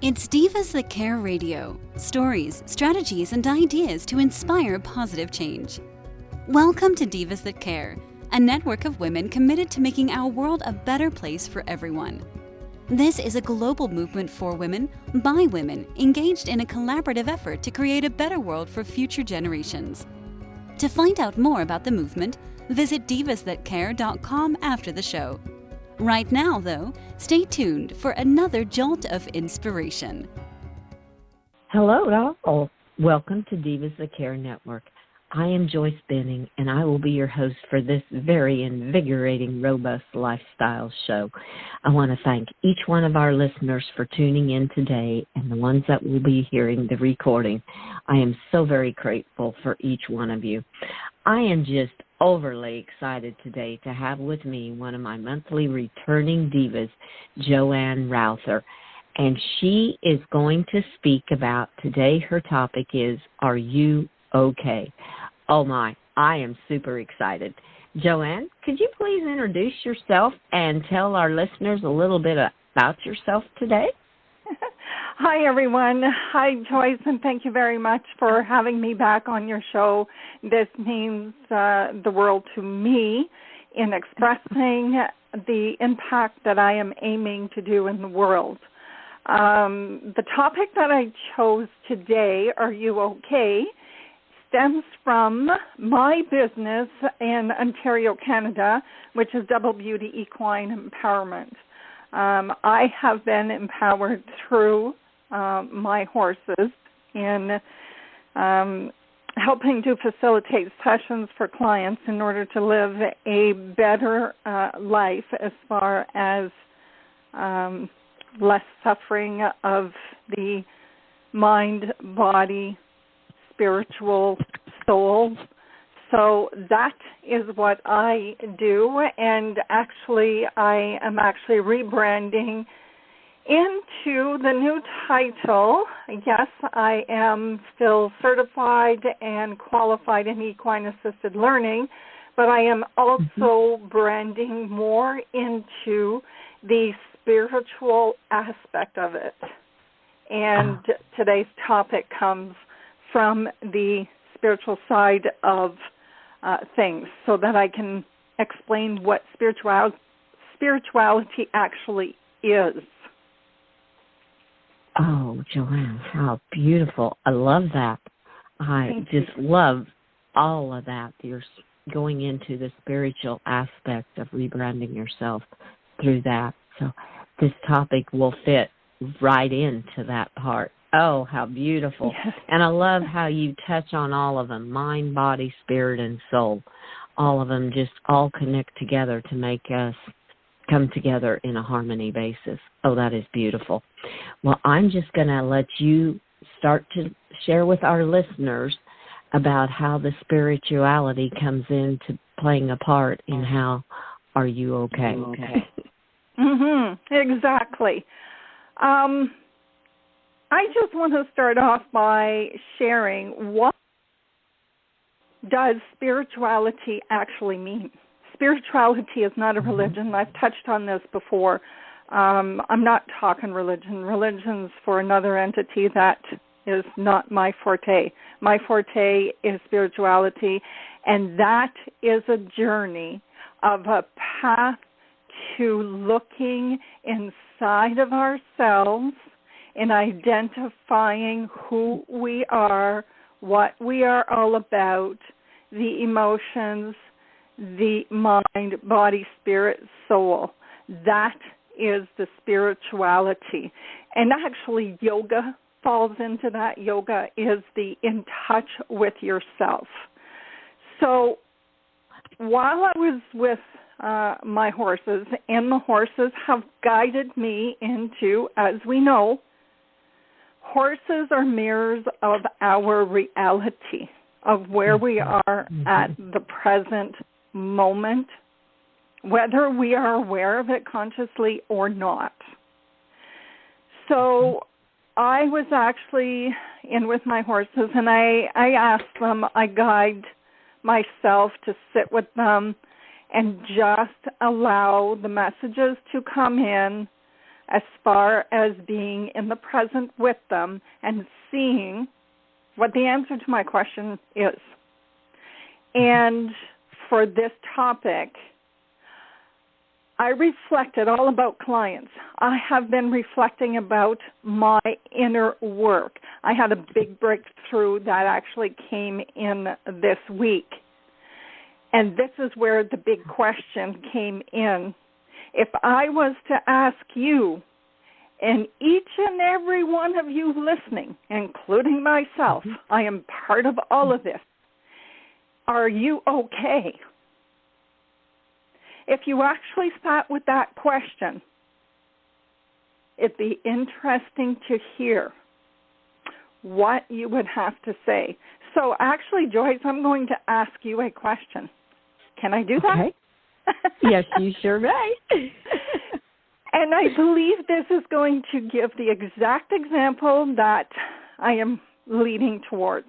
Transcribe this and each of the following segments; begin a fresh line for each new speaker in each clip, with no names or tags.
It's Divas That Care Radio. Stories, strategies, and ideas to inspire positive change. Welcome to Divas That Care, a network of women committed to making our world a better place for everyone. This is a global movement for women, by women, engaged in a collaborative effort to create a better world for future generations. To find out more about the movement, visit divasthatcare.com after the show. Right now, though, stay tuned for another jolt of inspiration.
Hello, all. Welcome to Divas That Care Network. I am Joyce Benning, and I will be your host for this very invigorating, robust lifestyle show. I want to thank each one of our listeners for tuning in today and the ones that will be hearing the recording. I am so very grateful for each one of you. I am just overly excited today to have with me one of my monthly returning divas, Joanne Routher, and she is going to speak about, today her topic is, Are You Okay? Oh my, I am super excited. Joanne, could you please introduce yourself and tell our listeners a little bit about yourself today?
Hi, everyone. Hi, Joyce, and thank you very much for having me back on your show. This means the world to me in expressing the impact that I am aiming to do in the world. The topic that I chose today, Are You Okay?, stems from my business in Ontario, Canada, which is Double Beauty Equine Empowerment. I have been empowered through my horses in helping to facilitate sessions for clients in order to live a better life as far as less suffering of the mind, body, spiritual, soul. So that is what I do, and actually I am rebranding into the new title. Yes, I am still certified and qualified in Equine Assisted Learning, but I am also branding more into the spiritual aspect of it. And today's topic comes from the spiritual side of things, so that I can explain what spirituality actually is.
Oh, Joanne, how beautiful. I love that. I just love all of that. You're going into the spiritual aspect of rebranding yourself through that. So this topic will fit right into that part. Oh, how beautiful.
Yes.
And I love how you touch on all of them, mind, body, spirit, and soul. All of them just all connect together to make us come together in a harmony basis. Oh, that is beautiful. Well, I'm just going to let you start to share with our listeners about how the spirituality comes into playing a part in how Are You Okay?
Exactly. I just want to start off by sharing, what does spirituality actually mean? Spirituality is not a religion. I've touched on this before. I'm not talking religion. Religion's for another entity. That is not my forte. My forte is spirituality, and that is a journey of a path to looking inside of ourselves in identifying who we are, what we are all about, the emotions, the mind, body, spirit, soul. That is the spirituality. And actually, yoga falls into that. Yoga is the in touch with yourself. So while I was with my horses, and the horses have guided me into, as we know, horses are mirrors of our reality, of where we are at the present moment, whether we are aware of it consciously or not. So I was actually in with my horses, and I asked them, I guide myself to sit with them and just allow the messages to come in, as far as being in the present with them and seeing what the answer to my question is. And for this topic, I reflected all about clients. I have been reflecting about my inner work. I had a big breakthrough that actually came in this week. And this is where the big question came in. If I was to ask you, and each and every one of you listening, including myself, I am part of all of this, are you okay? If you actually sat with that question, it'd be interesting to hear what you would have to say. So actually, Joyce, I'm going to ask you a question. Can I do that?
Okay. Yes, you sure may.
And I believe this is going to give the exact example that I am leading towards.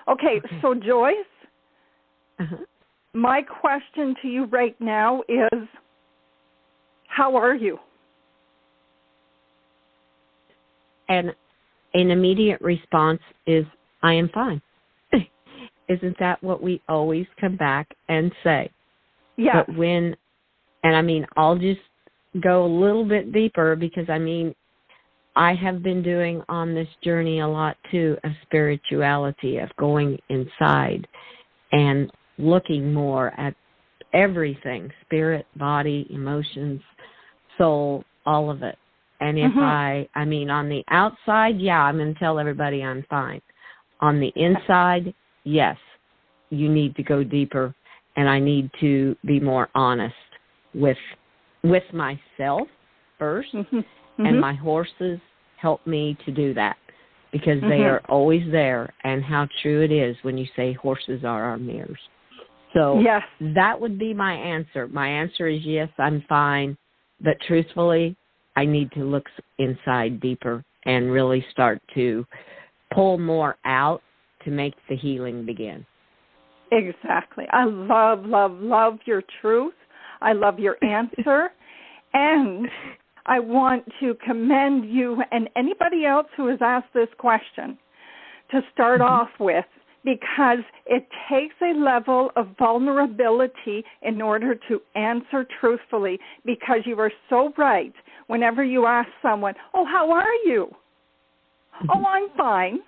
Okay. So Joyce, my question to you right now is, how are you?
And an immediate response is, I am fine. Isn't that what we always come back and say?
Yeah.
But I'll just go a little bit deeper because, I have been doing on this journey a lot, too, of spirituality, of going inside and looking more at everything, spirit, body, emotions, soul, all of it. And if on the outside, yeah, I'm going to tell everybody I'm fine. On the inside, yes, you need to go deeper, and I need to be more honest with myself first, and my horses help me to do that because they are always there, and how true it is when you say horses are our mirrors. So that would be my answer. My answer is yes, I'm fine, but truthfully, I need to look inside deeper and really start to pull more out to make the healing begin.
Exactly. I love, love, love your truth. I love your answer. And I want to commend you and anybody else who has asked this question to start off with, because it takes a level of vulnerability in order to answer truthfully, because you are so right. Whenever you ask someone, oh, how are you? Oh, I'm fine.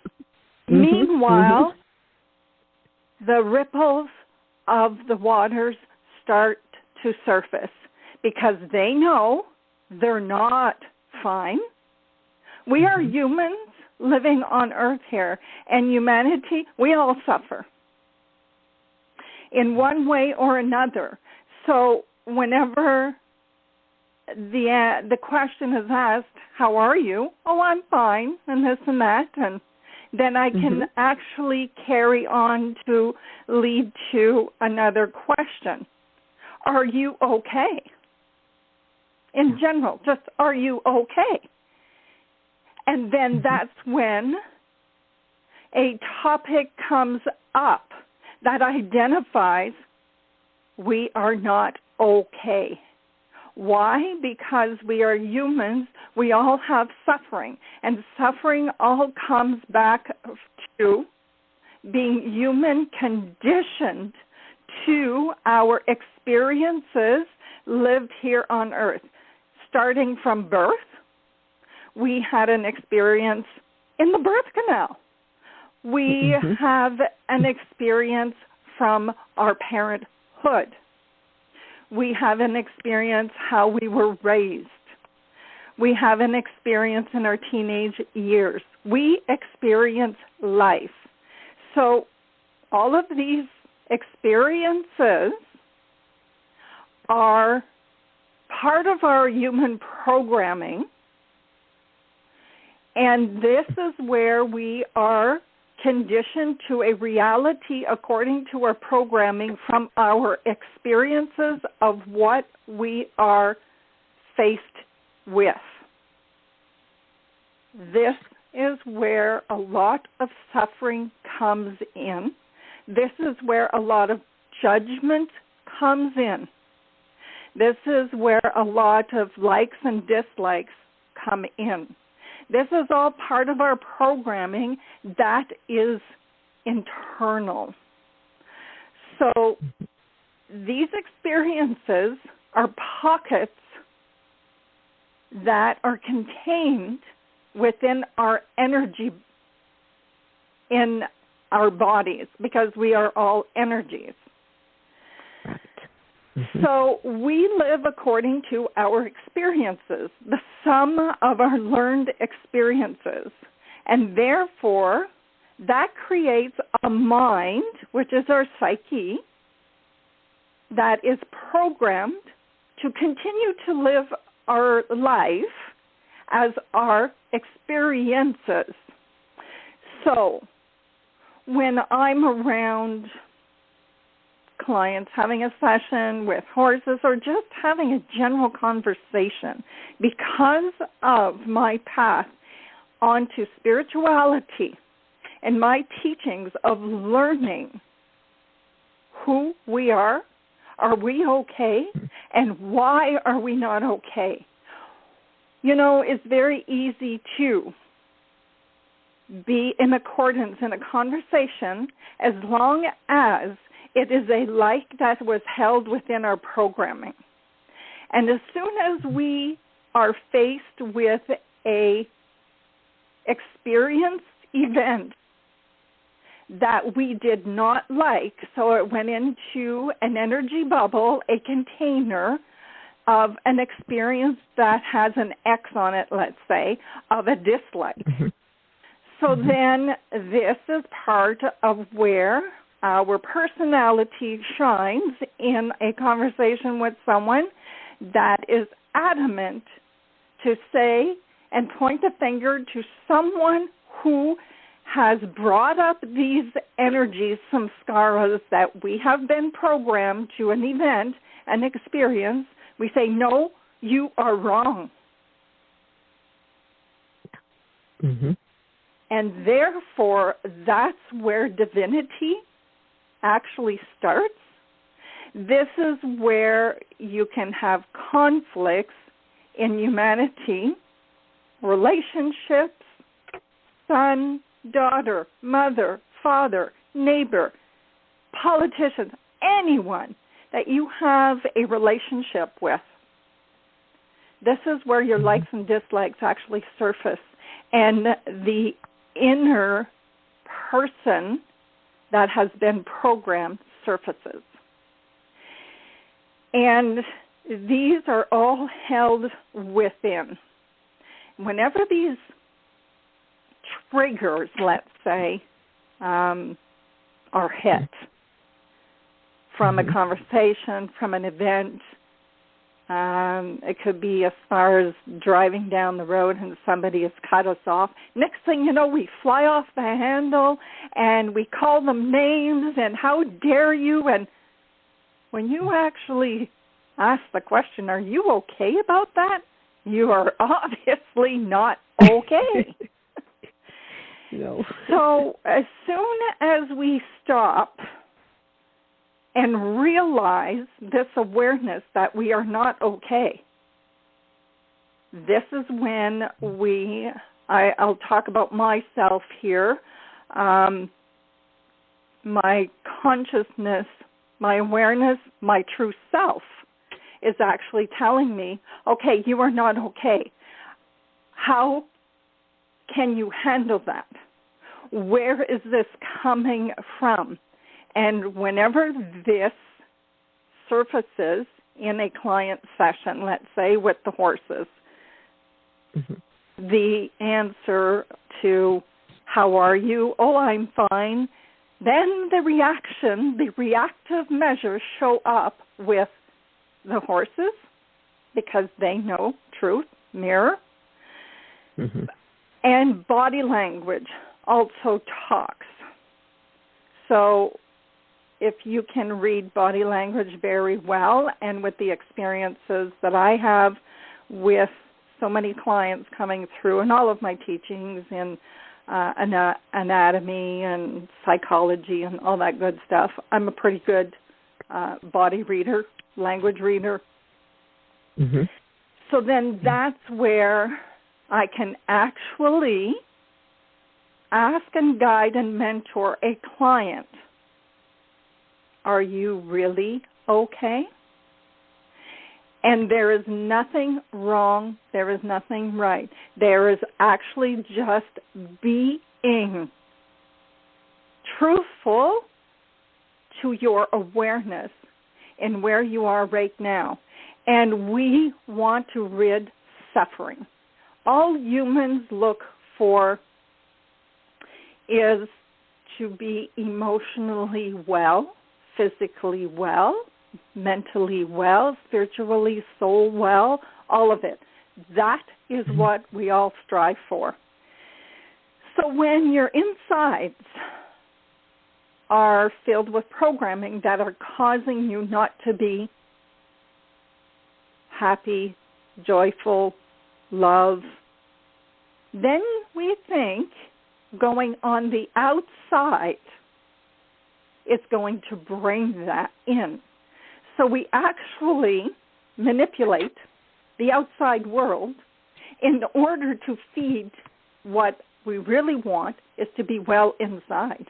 Meanwhile, the ripples of the waters start to surface because they know they're not fine. We are humans living on Earth here, and humanity, we all suffer in one way or another. So whenever the question is asked, how are you? Oh, I'm fine, and this and that, and then I can actually carry on to lead to another question. Are you okay? In general, just are you okay? And then that's when a topic comes up that identifies we are not okay. Why? Because we are humans. We all have suffering. And suffering all comes back to being human, conditioned to our experiences lived here on Earth. Starting from birth, we had an experience in the birth canal. We have an experience from our parenthood. We have an experience how we were raised. We have an experience in our teenage years. We experience life. So all of these experiences are part of our human programming, and this is where we are conditioned to a reality according to our programming from our experiences of what we are faced with. This is where a lot of suffering comes in. This is where a lot of judgment comes in. This is where a lot of likes and dislikes come in. This is all part of our programming that is internal. So these experiences are pockets that are contained within our energy in our bodies, because we are all energies.
Right. Mm-hmm.
So we live according to our experiences, the sum of our learned experiences. And therefore, that creates a mind, which is our psyche, that is programmed to continue to live our life as our experiences. So, when I'm around clients having a session with horses or just having a general conversation, because of my path onto spirituality and my teachings of learning who we are we okay, and why are we not okay? You know, it's very easy to be in accordance in a conversation as long as it is a like that was held within our programming. And as soon as we are faced with a experienced event that we did not like, so it went into an energy bubble, a container of an experience that has an X on it, let's say, of a dislike.
Mm-hmm.
So then this is part of where our personality shines in a conversation with someone that is adamant to say and point the finger to someone who has brought up these energies, samskaras, that we have been programmed to an event, an experience. We say, no, you are wrong.
Mm-hmm.
And therefore, that's where divinity actually starts. This is where you can have conflicts in humanity, relationships, son, daughter, mother, father, neighbor, politicians, anyone that you have a relationship with. This is where your likes and dislikes actually surface, and the inner person that has been programmed surfaces. And these are all held within. Whenever these triggers, let's say, are hit from a conversation, from an event, it could be as far as driving down the road and somebody has cut us off. Next thing you know, we fly off the handle and we call them names and how dare you. And when you actually ask the question, are you okay about that? You are obviously not okay.
No.
So as soon as we stop and realize this awareness that we are not okay, this is when I'll talk about myself here, my consciousness, my awareness, my true self is actually telling me, okay, you are not okay. How can you handle that? Where is this coming from? And whenever this surfaces in a client session, let's say with the horses, the answer to how are you? Oh, I'm fine. Then the reaction, the reactive measures show up with the horses because they know truth, mirror. And body language also talks. So if you can read body language very well, and with the experiences that I have with so many clients coming through and all of my teachings in anatomy and psychology and all that good stuff, I'm a pretty good body reader, language reader.
Mm-hmm.
So then that's where I can actually ask and guide and mentor a client. Are you really okay? And there is nothing wrong. There is nothing right. There is actually just being truthful to your awareness and where you are right now. And we want to rid suffering. All humans look for is to be emotionally well, physically well, mentally well, spiritually, soul well, all of it. That is what we all strive for. So when your insides are filled with programming that are causing you not to be happy, joyful, love, then we think going on the outside is going to bring that in. So we actually manipulate the outside world in order to feed what we really want is to be well inside.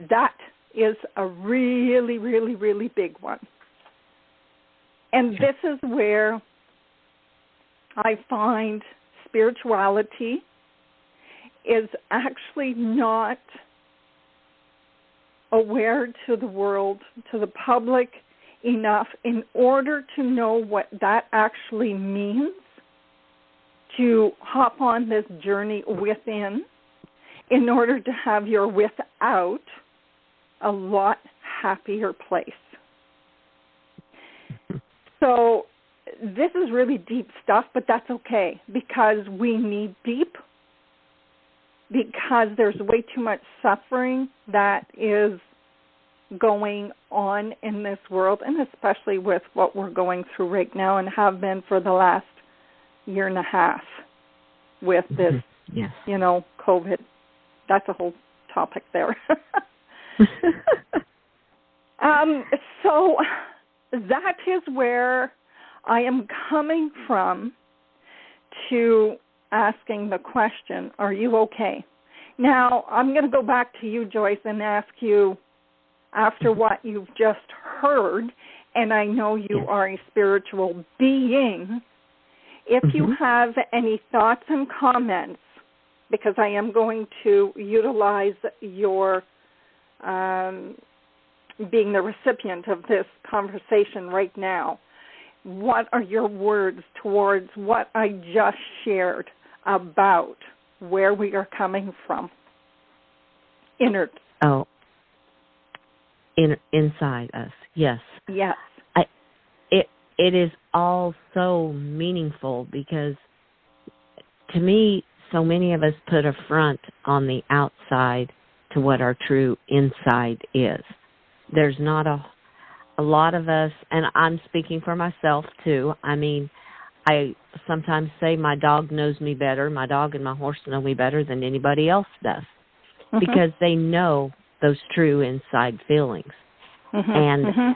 That is a really, really, really big one. And this is where I find spirituality is actually not aware to the world, to the public enough in order to know what that actually means, to hop on this journey within in order to have your without a lot happier place. So this is really deep stuff, but that's okay because we need deep, because there's way too much suffering that is going on in this world, and especially with what we're going through right now and have been for the last year and a half with this,
yes.
COVID. That's a whole topic there. So that is where I am coming from to asking the question, are you okay? Now, I'm going to go back to you, Joyce, and ask you, after what you've just heard, and I know you are a spiritual being, if you have any thoughts and comments, because I am going to utilize your being the recipient of this conversation right now, what are your words towards what I just shared about where we are coming from?
Inside us, yes.
Yes.
It is all so meaningful because, to me, so many of us put a front on the outside to what our true inside is. There's not a lot of us, and I'm speaking for myself too. I mean, I sometimes say my dog knows me better, my dog and my horse know me better than anybody else does, because they know those true inside feelings. And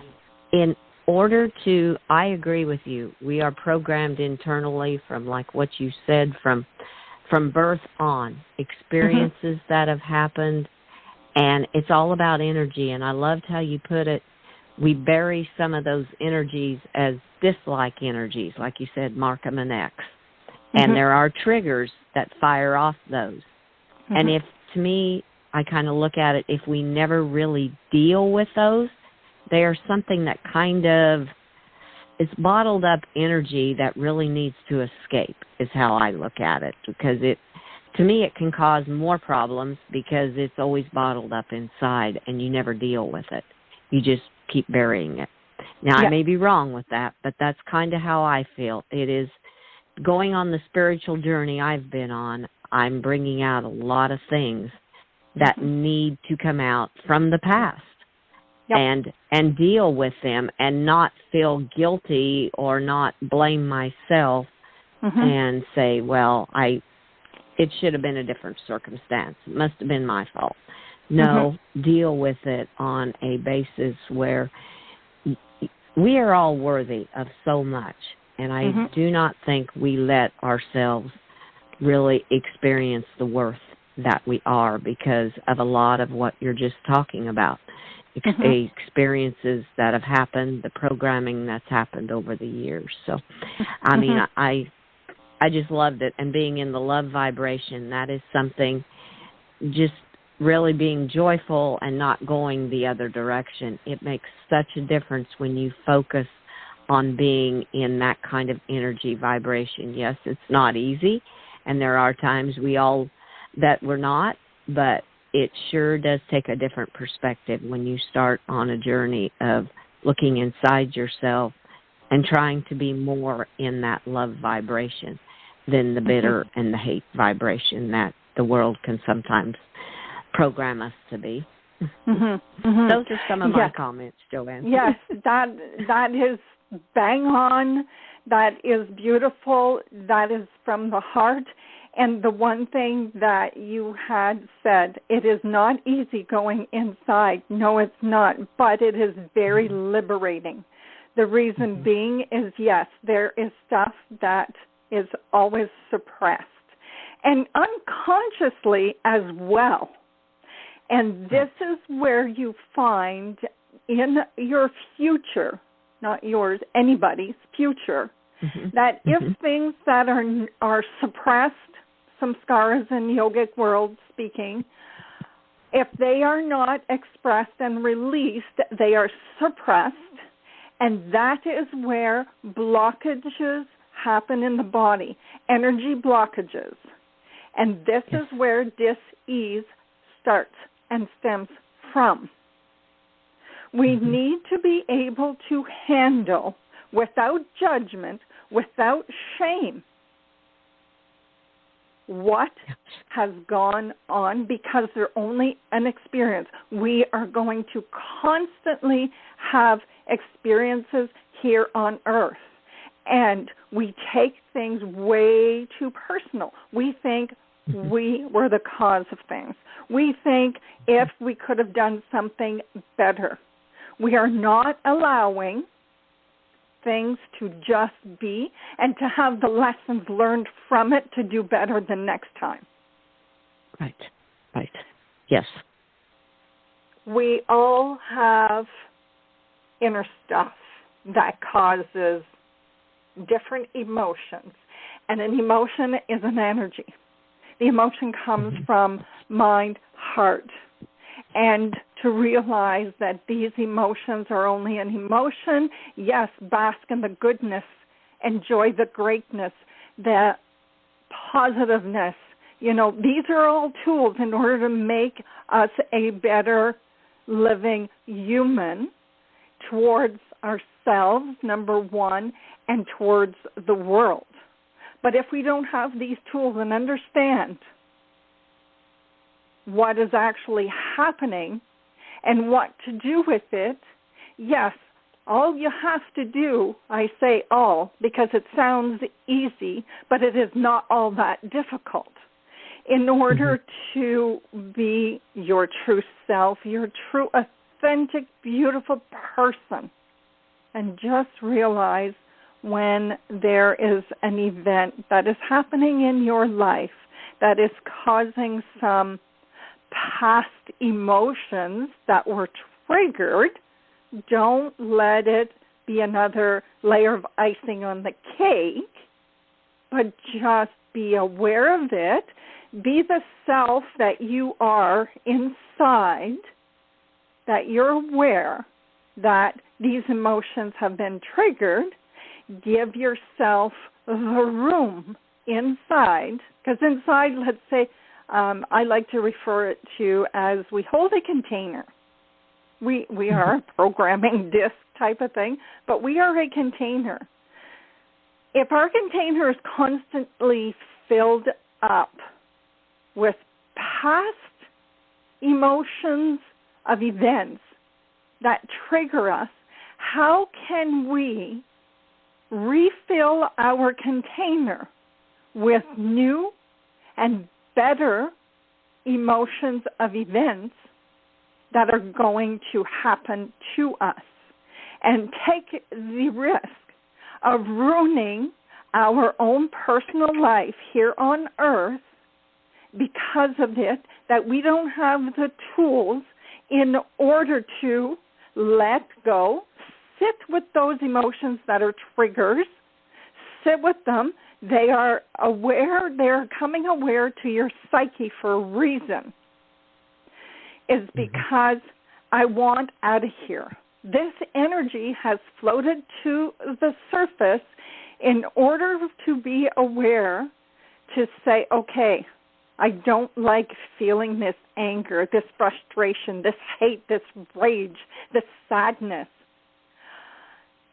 in order to, I agree with you, we are programmed internally from, like what you said, from birth on, experiences that have happened, and it's all about energy. And I loved how you put it. We bury some of those energies as dislike energies, like you said, mark them an X. And there are triggers that fire off those. And if, to me, I kind of look at it, if we never really deal with those, they are something that kind of is bottled up energy that really needs to escape, is how I look at it. Because to me, it can cause more problems because it's always bottled up inside and you never deal with it. You just keep burying it. Now, I may be wrong with that, but that's kind of how I feel. It is going on the spiritual journey I've been on. I'm bringing out a lot of things that need to come out from the past. And deal with them and not feel guilty or not blame myself and say, well, it should have been a different circumstance. It must have been my fault. No, deal with it on a basis where we are all worthy of so much, and I do not think we let ourselves really experience the worth that we are because of a lot of what you're just talking about. Experiences that have happened, the programming that's happened over the years. So, I mean, I just loved it. And being in the love vibration, that is something, just really being joyful and not going the other direction. It makes such a difference when you focus on being in that kind of energy vibration. Yes, it's not easy, and there are times that we're not, but it sure does take a different perspective when you start on a journey of looking inside yourself and trying to be more in that love vibration than the bitter and the hate vibration that the world can sometimes program us to be. Those are some of my comments, Joanne.
Yes, that is bang on. That is beautiful. That is from the heart. And the one thing that you had said, it is not easy going inside. No, it's not, but it is very liberating. The reason being is, yes, there is stuff that is always suppressed, and unconsciously as well. And this is where you find in your future, not yours, anybody's future, that if things that are suppressed, some scars in yogic world speaking, if they are not expressed and released, they are suppressed, and that is where blockages happen in the body, energy blockages. And this is where dis-ease starts and stems from. We need to be able to handle, without judgment, without shame, what has gone on, because they're only an experience. We are going to constantly have experiences here on earth, and we take things way too personal. We think we were the cause of things. We think if we could have done something better. We are not allowing things to just be and to have the lessons learned from it to do better the next time.
Right. Yes.
We all have inner stuff that causes different emotions, and an emotion is an energy. The emotion comes from mind, heart, and to realize that these emotions are only an emotion. Yes, bask in the goodness, enjoy the greatness, the positiveness. You know, these are all tools in order to make us a better living human towards ourselves, number one, and towards the world. But if we don't have these tools and understand what is actually happening and what to do with it, yes, all you have to do, I say all, because it sounds easy, but it is not all that difficult. In order to be your true self, your true, authentic, beautiful person, and just realize when there is an event that is happening in your life that is causing some past emotions that were triggered, don't let it be another layer of icing on the cake, but just be aware of it. Be the self that you are inside, that you're aware that these emotions have been triggered. Give yourself the room inside, because inside, let's say, I like to refer it to as we hold a container. We are a programming disk type of thing, but we are a container. If our container is constantly filled up with past emotions of events that trigger us, how can we refill our container with new and better emotions of events that are going to happen to us? and take the risk of ruining our own personal life here on earth because of it, that we don't have the tools in order to let go, sit with those emotions that are triggers, sit with them. They are aware, they're coming aware to your psyche for a reason. Is because I want out of here. This energy has floated to the surface in order to be aware, to say, okay, I don't like feeling this anger, this frustration, this hate, this rage, this sadness.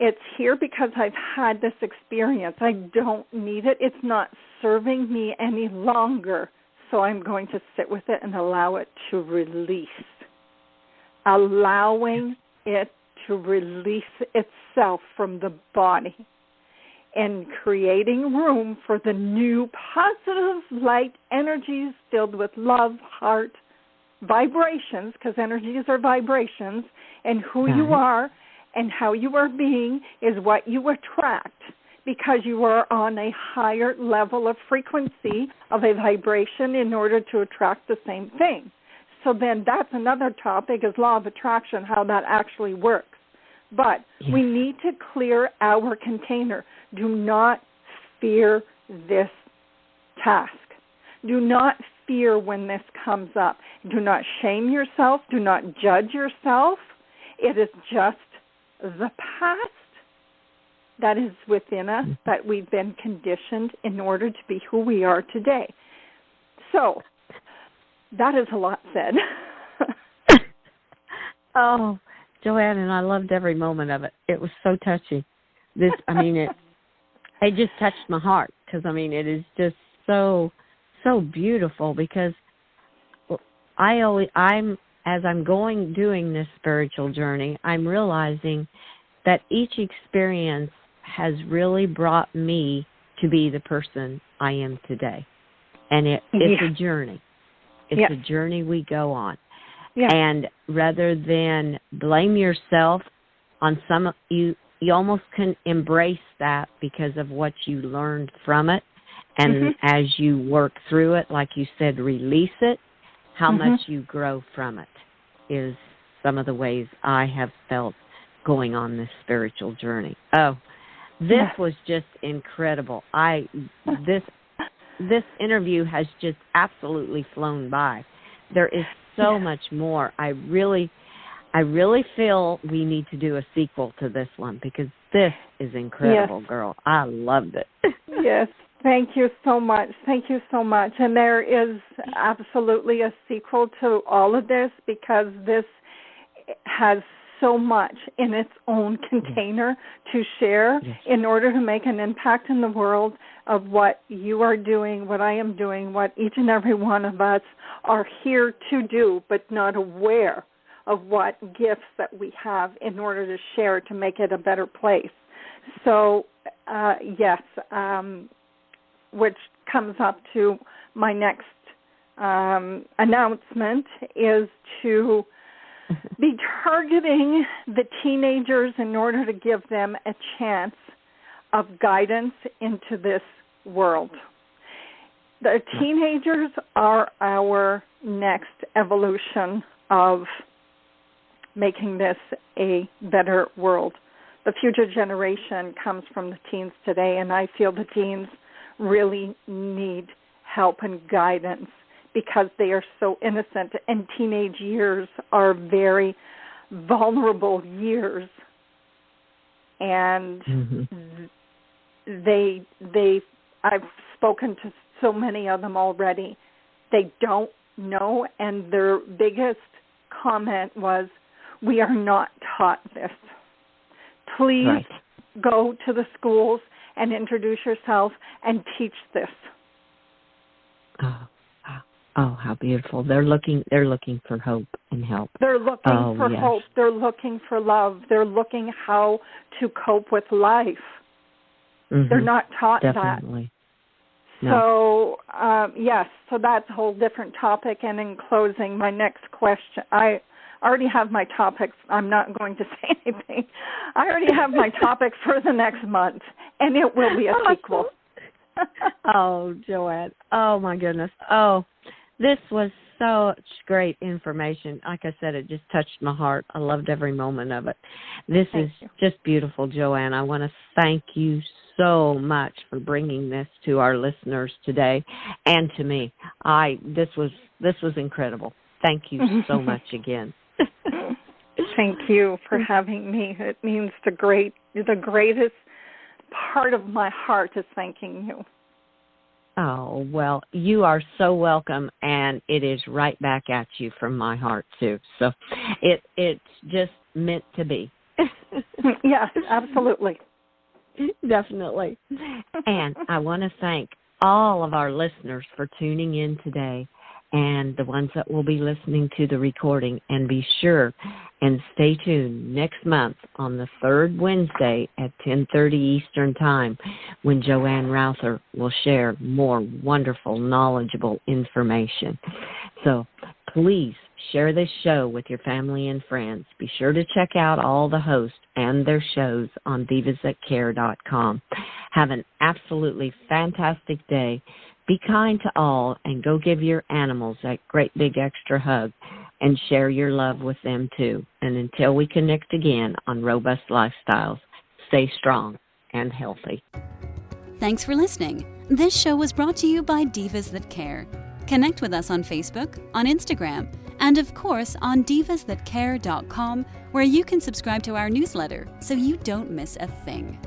It's here because I've had this experience. I don't need it. It's not serving me any longer. So I'm going to sit with it and allow it to release. Allowing it to release itself from the body and creating room for the new positive light energies filled with love, heart, vibrations, because energies are vibrations, and who you are and how you are being is what you attract, because you are on a higher level of frequency of a vibration in order to attract the same thing. So then that's another topic, is law of attraction, how that actually works. But we need to clear our container. Do not fear this task. Do not fear when this comes up. Do not shame yourself. Do not judge yourself. It is just the past that is within us, that we've been conditioned in order to be who we are today. So that is a lot said.
Oh, Joanne, and I loved every moment of it. It was so touching. It just touched my heart, because, it is just so beautiful, because as I'm doing this spiritual journey, I'm realizing that each experience has really brought me to be the person I am today. And it's a journey. It's a journey we go on. Yeah. And rather than blame yourself on you almost can embrace that because of what you learned from it. And as you work through it, like you said, release it, how much you grow from it is some of the ways I have felt going on this spiritual journey. Oh, this was just incredible. This interview has just absolutely flown by. There is so much more. I really feel we need to do a sequel to this one, because this is incredible, girl. I loved it.
Yes. Thank you so much. Thank you so much. And there is absolutely a sequel to all of this, because this has so much in its own container to share in order to make an impact in the world of what you are doing, what I am doing, what each and every one of us are here to do, but not aware of what gifts that we have in order to share to make it a better place. So, which comes up to my next announcement, is to be targeting the teenagers in order to give them a chance of guidance into this world. The teenagers are our next evolution of making this a better world. The future generation comes from the teens today, and I feel the teens really need help and guidance, because they are so innocent, and teenage years are very vulnerable years. And I've spoken to so many of them already. They don't know, and their biggest comment was, "We are not taught this. Please go to the schools and introduce yourself and teach this."
Oh, how beautiful. They're looking for hope and help.
They're looking for hope. They're looking for love. They're looking how to cope with life. They're not taught that. So, so that's a whole different topic. And in closing, my next question, I already have my topics. I'm not going to say anything. I already have my topic for the next month, and it will be a sequel.
Oh, Joanne. Oh, my goodness. Oh, this was such great information. Like I said, it just touched my heart. I loved every moment of it. This is just beautiful, Joanne. I want to thank you so much for bringing this to our listeners today and to me. This was incredible. Thank you so much again.
Thank you for having me. It means the greatest part of my heart is thanking you.
Oh, well, you are so welcome, and it is right back at you from my heart, too. So it's just meant to be.
Yes, absolutely.
Definitely. And I want to thank all of our listeners for tuning in today, and the ones that will be listening to the recording. And be sure and stay tuned next month on the third Wednesday at 10:30 Eastern Time, when Joanne Routher will share more wonderful, knowledgeable information. So please share this show with your family and friends. Be sure to check out all the hosts and their shows on divasthatcare.com. Have an absolutely fantastic day. Be kind to all, and go give your animals that great big extra hug, and share your love with them too. And until we connect again on Robust Lifestyles, stay strong and healthy.
Thanks for listening. This show was brought to you by Divas That Care. Connect with us on Facebook, on Instagram, and of course on divasthatcare.com, where you can subscribe to our newsletter so you don't miss a thing.